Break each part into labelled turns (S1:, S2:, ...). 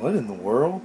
S1: What in the world?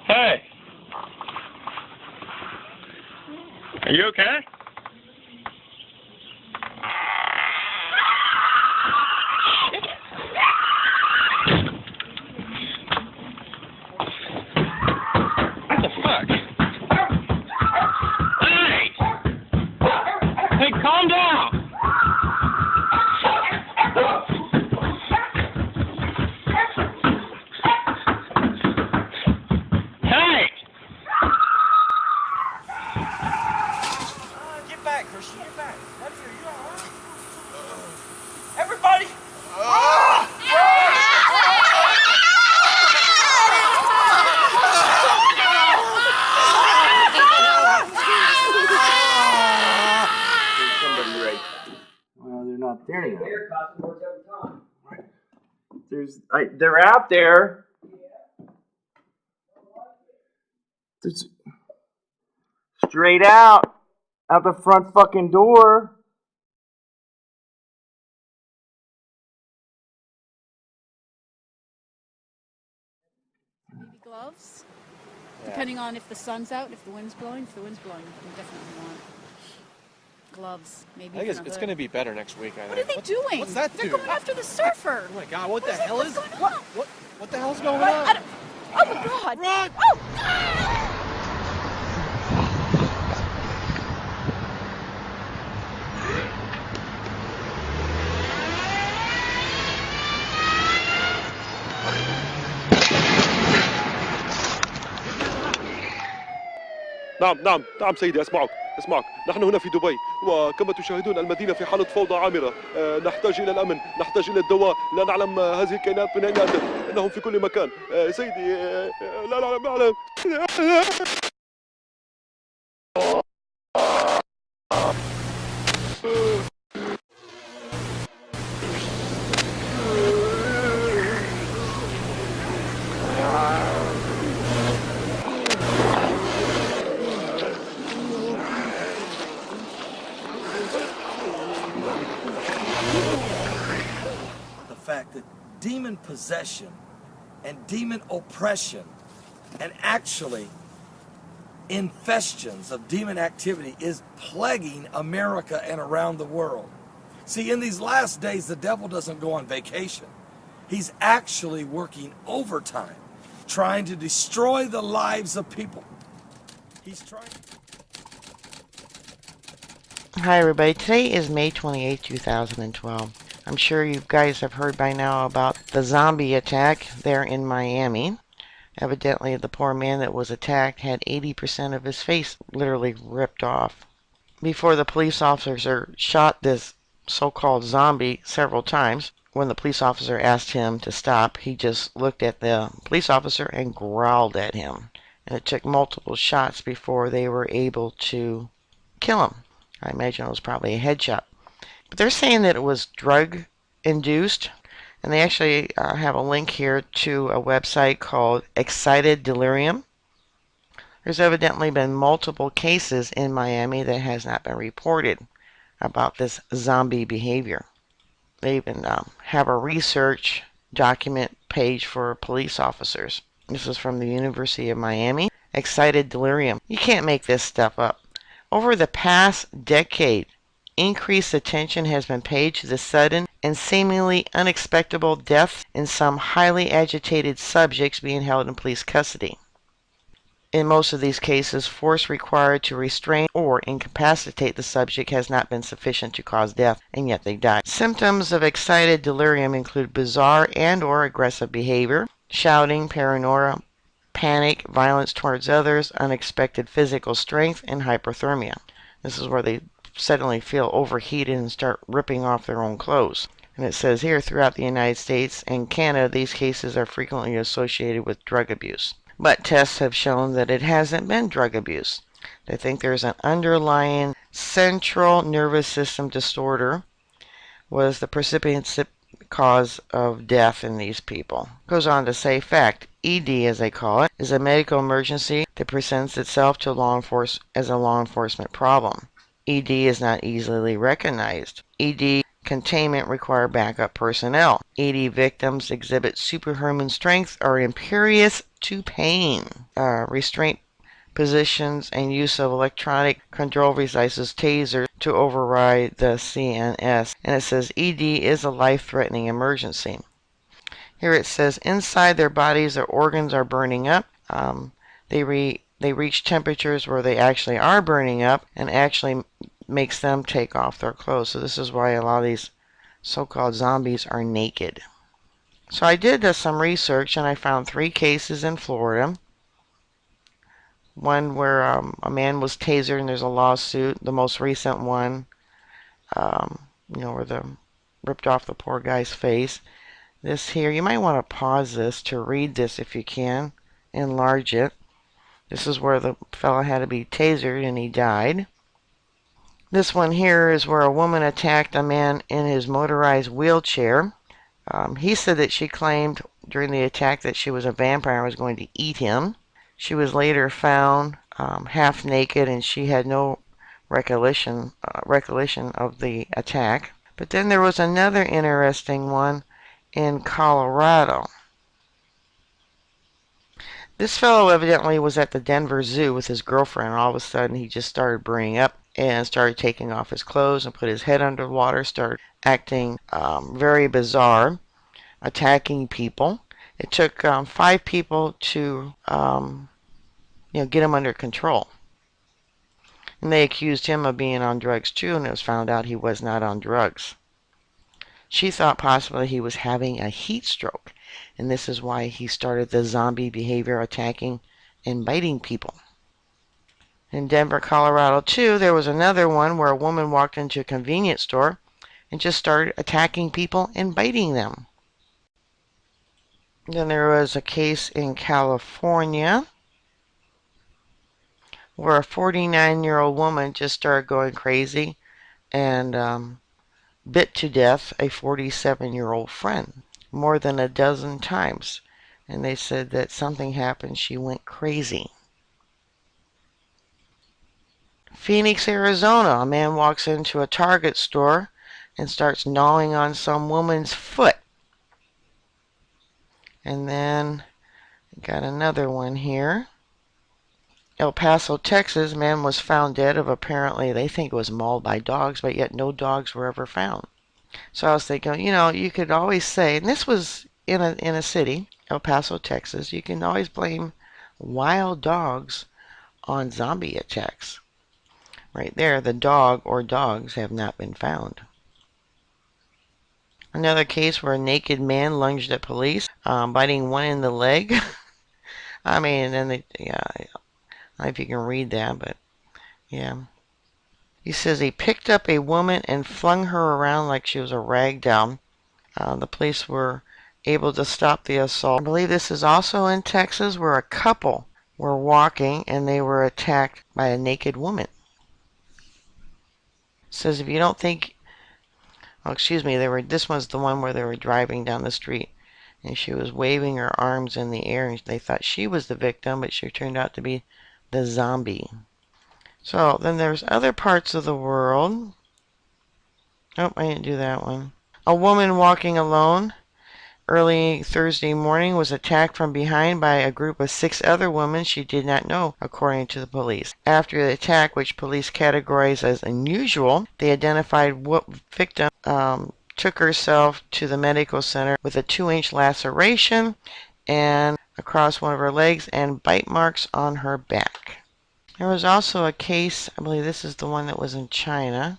S2: Hey! Are you okay? What the fuck? Hey! Hey, calm down! Hey!
S3: Get back, Christian, get back. Buddy, are you alright? Everybody!
S1: Well, they're not there yet. They're out there. There's straight out the front fucking door.
S4: Maybe gloves, depending on if the sun's out, if the wind's blowing. If the wind's blowing, you definitely want gloves. Maybe.
S5: I think it's going to be better next week. I think.
S4: What are they doing?
S5: What's that
S4: They're
S5: do?
S4: going after the surfer.
S5: Oh my God! What the
S4: is
S5: hell
S4: it?
S5: is?
S4: What's going on?
S5: What the hell's going
S4: I
S5: on?
S4: don't, oh my God!
S5: Run!
S4: Oh!
S6: نعم سيدي اسمعك نحن هنا في دبي وكما تشاهدون المدينة في حالة فوضى عامرة نحتاج إلى الأمن نحتاج إلى الدواء لا نعلم هذه الكائنات من أين أتت إنهم في كل مكان سيدي لا نعلم
S3: The fact that demon possession and demon oppression and actually infestions of demon activity is plaguing America and around the world. See, in these last days, the devil doesn't go on vacation. He's actually working overtime, trying to destroy the lives of people. He's trying.
S7: Hi everybody, today is May 28, 2012. I'm sure you guys have heard by now about the zombie attack there in Miami. Evidently the poor man that was attacked had 80% of his face literally ripped off. Before the police officer shot this so-called zombie several times, when the police officer asked him to stop, he just looked at the police officer and growled at him. And it took multiple shots before they were able to kill him. I imagine it was probably a headshot. But they're saying that it was drug-induced. And they actually have a link here to a website called Excited Delirium. There's evidently been multiple cases in Miami that has not been reported about this zombie behavior. They even have a research document page for police officers. This is from the University of Miami. Excited Delirium. You can't make this stuff up. Over the past decade, increased attention has been paid to the sudden and seemingly unexpected death in some highly agitated subjects being held in police custody. In most of these cases, force required to restrain or incapacitate the subject has not been sufficient to cause death, and yet they die. Symptoms of excited delirium include bizarre and/or aggressive behavior, shouting, paranoia, panic, violence towards others, unexpected physical strength, and hyperthermia. This is where they suddenly feel overheated and start ripping off their own clothes. And it says here, throughout the United States and Canada, these cases are frequently associated with drug abuse. But tests have shown that it hasn't been drug abuse. They think there's an underlying central nervous system disorder was the precipitant cause of death in these people. Goes on to say, fact, ED as they call it, is a medical emergency that presents itself to as a law enforcement problem. ED is not easily recognized. ED containment require backup personnel. ED victims exhibit superhuman strength, are imperious to pain. Restraint positions and use of electronic control devices, taser, to override the CNS. And it says ED is a life-threatening emergency. Here it says inside their bodies, their organs are burning up. They reach temperatures where they actually are burning up and actually makes them take off their clothes. So this is why a lot of these so-called zombies are naked. So I did some research and I found 3 cases in Florida. One where a man was tasered and there's a lawsuit. The most recent one, where they ripped off the poor guy's face. This here, you might want to pause this to read this if you can. Enlarge it. This is where the fellow had to be tasered and he died. This one here is where a woman attacked a man in his motorized wheelchair. He said that she claimed during the attack that she was a vampire and was going to eat him. She was later found half naked and she had no recollection of the attack. But then there was another interesting one in Colorado. This fellow evidently was at the Denver Zoo with his girlfriend, and all of a sudden he just started burning up and started taking off his clothes and put his head under water, started acting very bizarre, attacking people. It took 5 people to get him under control. And they accused him of being on drugs too, and it was found out he was not on drugs. She thought possibly he was having a heat stroke, and this is why he started the zombie behavior, attacking and biting people. In Denver, Colorado too, there was another one where a woman walked into a convenience store and just started attacking people and biting them. Then there was a case in California where a 49-year-old woman just started going crazy and bit to death a 47-year-old friend more than a dozen times. And they said that something happened. She went crazy. Phoenix, Arizona. A man walks into a Target store and starts gnawing on some woman's foot. And then got another one here. El Paso, Texas, man was found dead of apparently, they think it was mauled by dogs, but yet no dogs were ever found. So I was thinking, you could always say, and this was in a city, El Paso, Texas, you can always blame wild dogs on zombie attacks. Right there, the dog or dogs have not been found. Another case where a naked man lunged at police, biting one in the leg. I mean, and then I don't know if you can read that, but yeah. He says he picked up a woman and flung her around like she was a rag doll. The police were able to stop the assault. I believe this is also in Texas where a couple were walking and they were attacked by a naked woman. It says if you don't think, this was the one where they were driving down the street and she was waving her arms in the air and they thought she was the victim, but she turned out to be the zombie. So then there's other parts of the world. Oh, I didn't do that one. A woman walking alone early Thursday morning was attacked from behind by a group of 6 other women she did not know, according to the police. After the attack, which police categorized as unusual, they identified what victim took herself to the medical center with a 2-inch laceration and across one of her legs and bite marks on her back. There was also a case, I believe this is the one that was in China,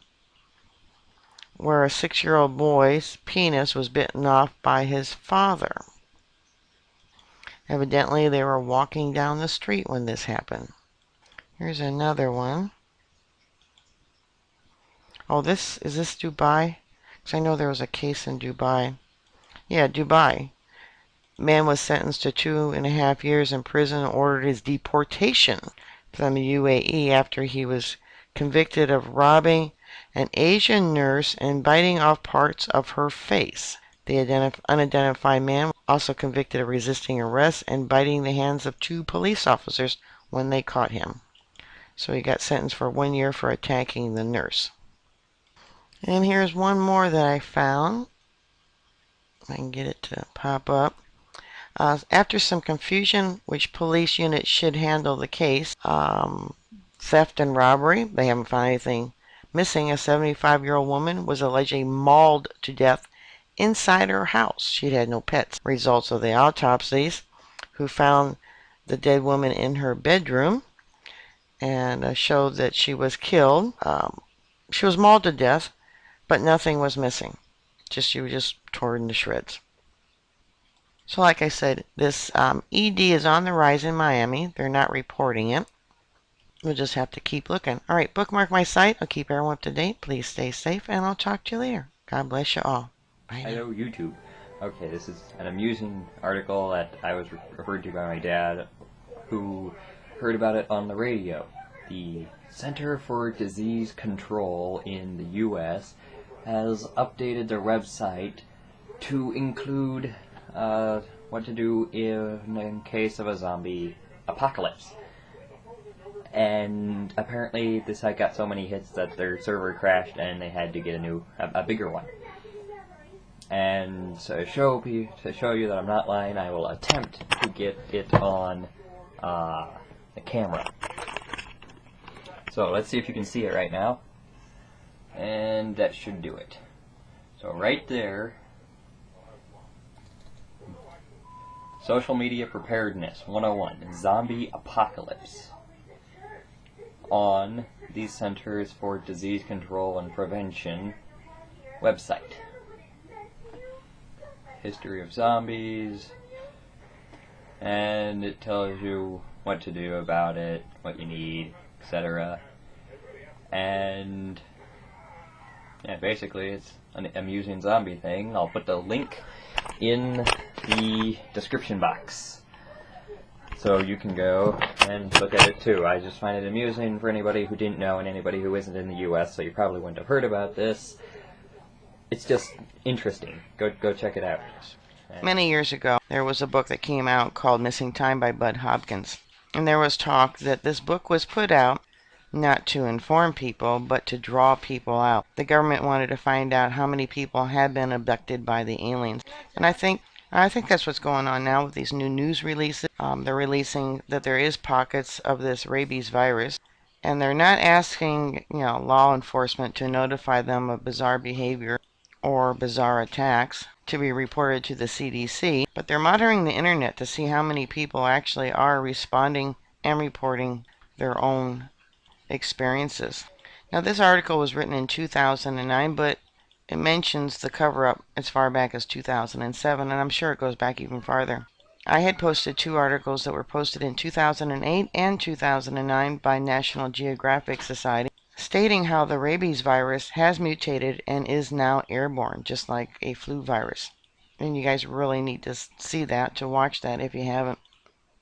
S7: where a 6-year-old boy's penis was bitten off by his father. Evidently, they were walking down the street when this happened. Here's another one. Oh, is this Dubai? Because I know there was a case in Dubai. Yeah, Dubai. Man was sentenced to 2.5 years in prison and ordered his deportation from the UAE after he was convicted of robbing an Asian nurse and biting off parts of her face. The unidentified man also convicted of resisting arrest and biting the hands of 2 police officers when they caught him. So he got sentenced for 1 year for attacking the nurse. And here's one more that I found. If I can get it to pop up. After some confusion, which police unit should handle the case, theft and robbery, they haven't found anything missing. A 75-year-old woman was allegedly mauled to death inside her house. She'd had no pets. Results of the autopsies, who found the dead woman in her bedroom and showed that she was killed. She was mauled to death, but nothing was missing. She was just torn to shreds. So like I said, this ED is on the rise in Miami. They're not reporting it. We'll just have to keep looking. Alright, bookmark my site. I'll keep everyone up to date. Please stay safe, and I'll talk to you later. God bless you all. Bye now.
S8: Hello, YouTube. Okay, this is an amusing article that I was referred to by my dad, who heard about it on the radio. The Center for Disease Control in the U.S. has updated their website to include what to do in case of a zombie apocalypse. And apparently the site got so many hits that their server crashed and they had to get a bigger one. And so to show you that I'm not lying, I will attempt to get it on the camera. So let's see if you can see it right now. And that should do it. So right there, Social Media Preparedness 101, Zombie Apocalypse, on the Centers for Disease Control and Prevention website. History of zombies, and it tells you what to do about it, what you need, etc. And yeah, basically it's an amusing zombie thing. I'll put the link in the description box so you can go and look at it too. I just find it amusing for anybody who didn't know and anybody who isn't in the US, so you probably wouldn't have heard about this. It's just interesting. Go check it out.
S7: Many years ago, there was a book that came out called Missing Time by Bud Hopkins. And there was talk that this book was put out not to inform people, but to draw people out. The government wanted to find out how many people had been abducted by the aliens. And I think that's what's going on now with these new news releases. They're releasing that there is pockets of this rabies virus. And they're not asking, law enforcement to notify them of bizarre behavior or bizarre attacks to be reported to the CDC, but they're monitoring the internet to see how many people actually are responding and reporting their own experiences. Now, this article was written in 2009, but it mentions the cover-up as far back as 2007, and I'm sure it goes back even farther. I had posted 2 articles that were posted in 2008 and 2009 by National Geographic Society, stating how the rabies virus has mutated and is now airborne, just like a flu virus. And you guys really need to see that, to watch that if you haven't.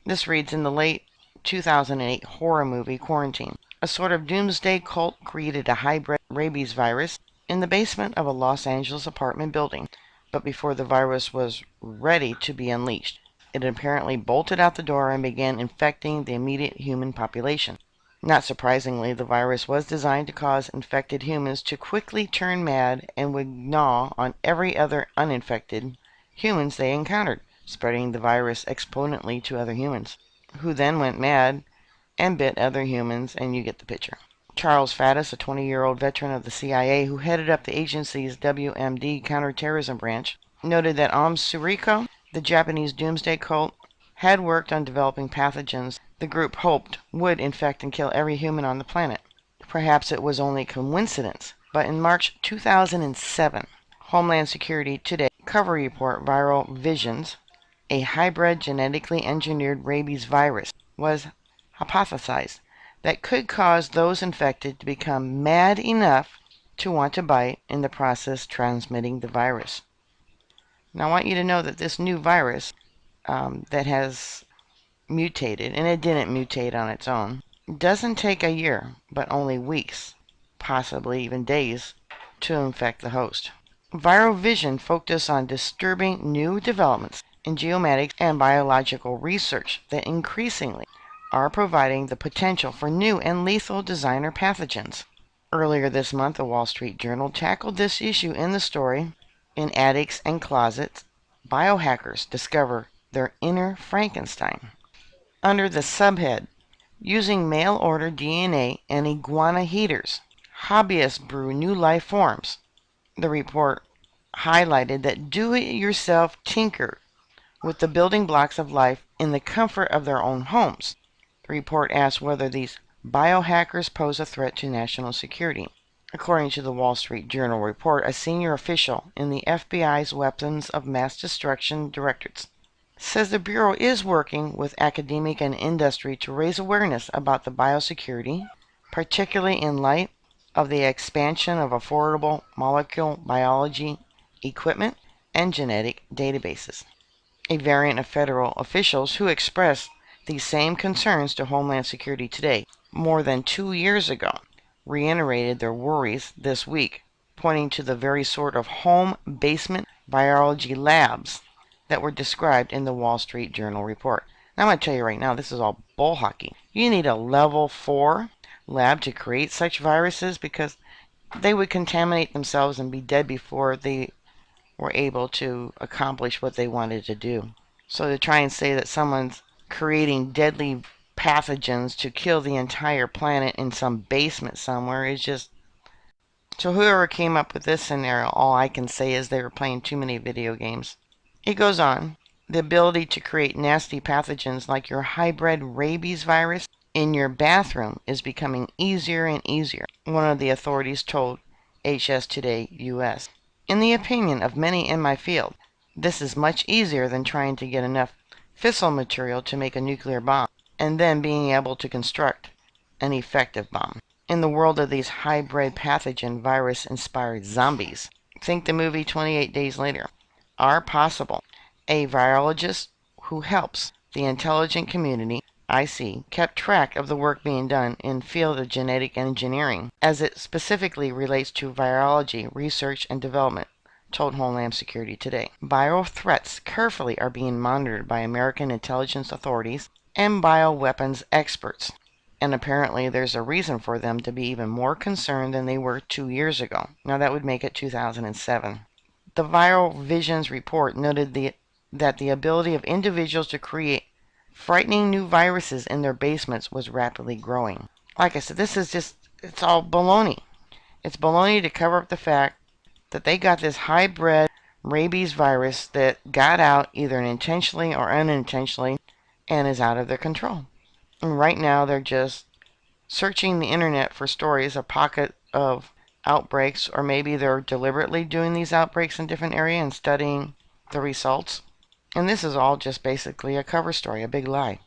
S7: This reads, in the late 2008 horror movie Quarantine, a sort of doomsday cult created a hybrid rabies virus in the basement of a Los Angeles apartment building. But before the virus was ready to be unleashed, it apparently bolted out the door and began infecting the immediate human population. Not surprisingly, the virus was designed to cause infected humans to quickly turn mad and would gnaw on every other uninfected humans they encountered, spreading the virus exponentially to other humans, who then went mad and bit other humans, and you get the picture. Charles Faddis, a 20-year-old veteran of the CIA who headed up the agency's WMD counterterrorism branch, noted that Suriko, the Japanese doomsday cult, had worked on developing pathogens the group hoped would infect and kill every human on the planet. Perhaps it was only coincidence, but in March 2007, Homeland Security Today cover report Viral Visions, a hybrid genetically engineered rabies virus, was hypothesized that could cause those infected to become mad enough to want to bite, in the process transmitting the virus. Now I want you to know that this new virus that has mutated, and it didn't mutate on its own, doesn't take a year, but only weeks, possibly even days, to infect the host. Viral Vision focused on disturbing new developments in geomatics and biological research that increasingly are providing the potential for new and lethal designer pathogens. Earlier this month, the Wall Street Journal tackled this issue in the story, "In Attics and Closets, Biohackers Discover Their Inner Frankenstein." Under the subhead, "Using Mail-Order DNA and Iguana Heaters, Hobbyists Brew New Life Forms," the report highlighted that do-it-yourself tinker with the building blocks of life in the comfort of their own homes. The report asked whether these biohackers pose a threat to national security. According to the Wall Street Journal report, a senior official in the FBI's Weapons of Mass Destruction Directorate says the Bureau is working with academic and industry to raise awareness about the biosecurity, particularly in light of the expansion of affordable molecular biology equipment and genetic databases. A variant of federal officials who expressed these same concerns to Homeland Security today, more than 2 years ago, reiterated their worries this week, pointing to the very sort of home basement biology labs that were described in the Wall Street Journal report. Now I'm going to tell you right now, this is all bull hockey. You need a level 4 lab to create such viruses, because they would contaminate themselves and be dead before they were able to accomplish what they wanted to do. So to try and say that someone's creating deadly pathogens to kill the entire planet in some basement somewhere is just... So whoever came up with this scenario, all I can say is they were playing too many video games. It goes on. The ability to create nasty pathogens like your hybrid rabies virus in your bathroom is becoming easier and easier, one of the authorities told HS Today US. In the opinion of many in my field, this is much easier than trying to get enough fissile material to make a nuclear bomb, and then being able to construct an effective bomb. In the world of these hybrid pathogen virus-inspired zombies, think the movie 28 Days Later, are possible. A virologist who helps the intelligent community, IC, kept track of the work being done in field of genetic engineering as it specifically relates to virology research and development, told Homeland Security today. Viral threats carefully are being monitored by American intelligence authorities and bioweapons experts, and apparently there's a reason for them to be even more concerned than they were 2 years ago. Now that would make it 2007. The Viral Visions report noted that the ability of individuals to create frightening new viruses in their basements was rapidly growing. Like I said, this is just, it's all baloney. It's baloney to cover up the fact that they got this hybrid rabies virus that got out either intentionally or unintentionally and is out of their control. And right now they're just searching the internet for stories, a pocket of outbreaks, or maybe they're deliberately doing these outbreaks in different areas and studying the results. And this is all just basically a cover story, a big lie.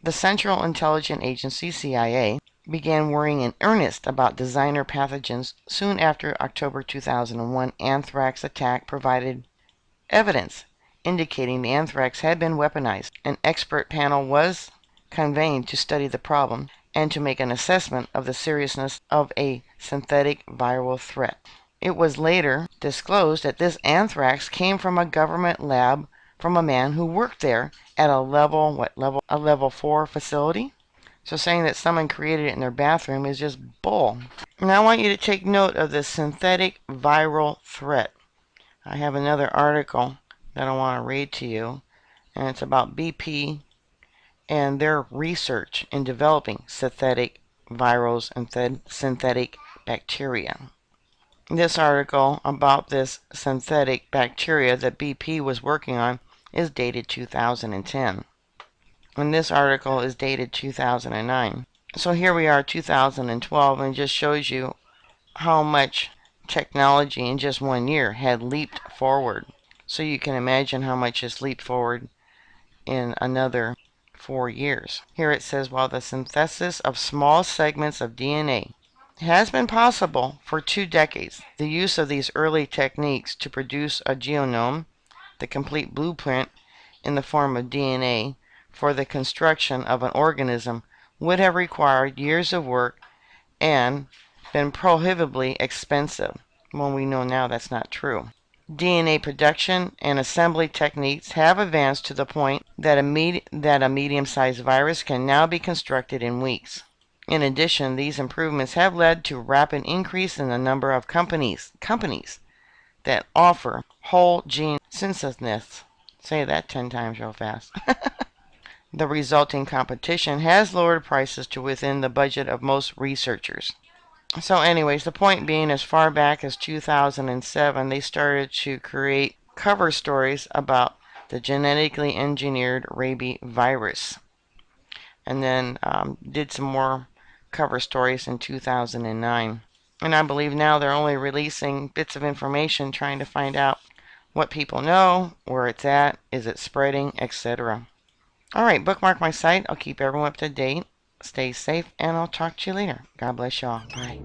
S7: The Central Intelligence Agency, CIA, began worrying in earnest about designer pathogens soon after October 2001 anthrax attack provided evidence indicating the anthrax had been weaponized. An expert panel was convened to study the problem and to make an assessment of the seriousness of a synthetic viral threat. It was later disclosed that this anthrax came from a government lab from a man who worked there at a level 4 facility. So saying that someone created it in their bathroom is just bull. Now I want you to take note of the synthetic viral threat. I have another article that I want to read to you, and it's about BP and their research in developing synthetic virals and synthetic bacteria. This article about this synthetic bacteria that BP was working on is dated 2010. And this article is dated 2009. So here we are, 2012, and it just shows you how much technology in just 1 year had leaped forward. So you can imagine how much has leaped forward in another 4 years. Here it says, while the synthesis of small segments of DNA It has been possible for 2 decades the use of these early techniques to produce a genome, the complete blueprint in the form of DNA, for the construction of an organism would have required years of work and been prohibitively expensive. Well, we know now that's not true. DNA production and assembly techniques have advanced to the point that a medium-sized virus can now be constructed in weeks. In addition, these improvements have led to a rapid increase in the number of companies that offer whole gene synthesis. Say that 10 times real fast. The resulting competition has lowered prices to within the budget of most researchers. So anyways, the point being, as far back as 2007, they started to create cover stories about the genetically engineered rabies virus. And then did some more cover stories in 2009. And I believe now they're only releasing bits of information, trying to find out what people know, where it's at, is it spreading, etc. Alright, bookmark my site. I'll keep everyone up to date. Stay safe, and I'll talk to you later. God bless y'all. Bye.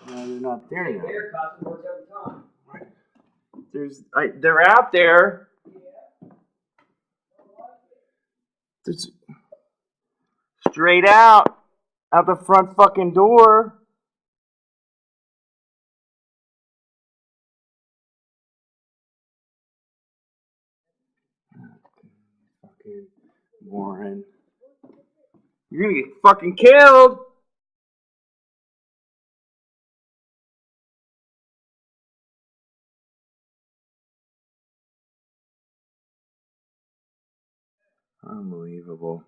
S1: No, they're not there yet. They're out there. There's straight out the front fucking door. Fucking Warren. You're gonna get fucking killed. Unbelievable.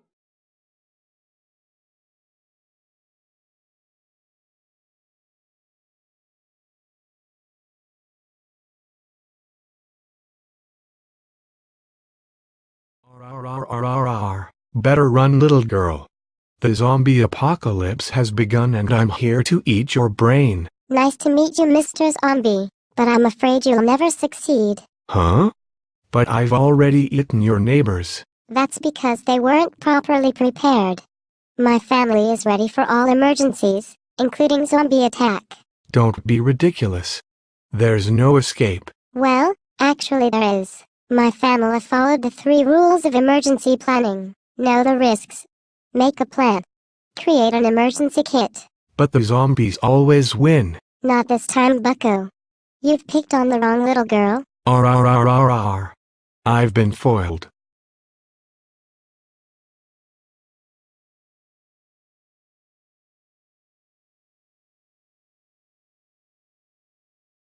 S9: Better run, little girl. The zombie apocalypse has begun and I'm here to eat your brain.
S10: Nice to meet you, Mr. Zombie, but I'm afraid you'll never succeed.
S9: Huh? But I've already eaten your neighbors.
S10: That's because they weren't properly prepared. My family is ready for all emergencies, including zombie attack.
S9: Don't be ridiculous. There's no escape.
S10: Well, actually there is. My family followed the 3 rules of emergency planning. Know the risks. Make a plan. Create an emergency kit.
S9: But the zombies always win.
S10: Not this time, bucko. You've picked on the wrong little girl.
S9: I've been foiled.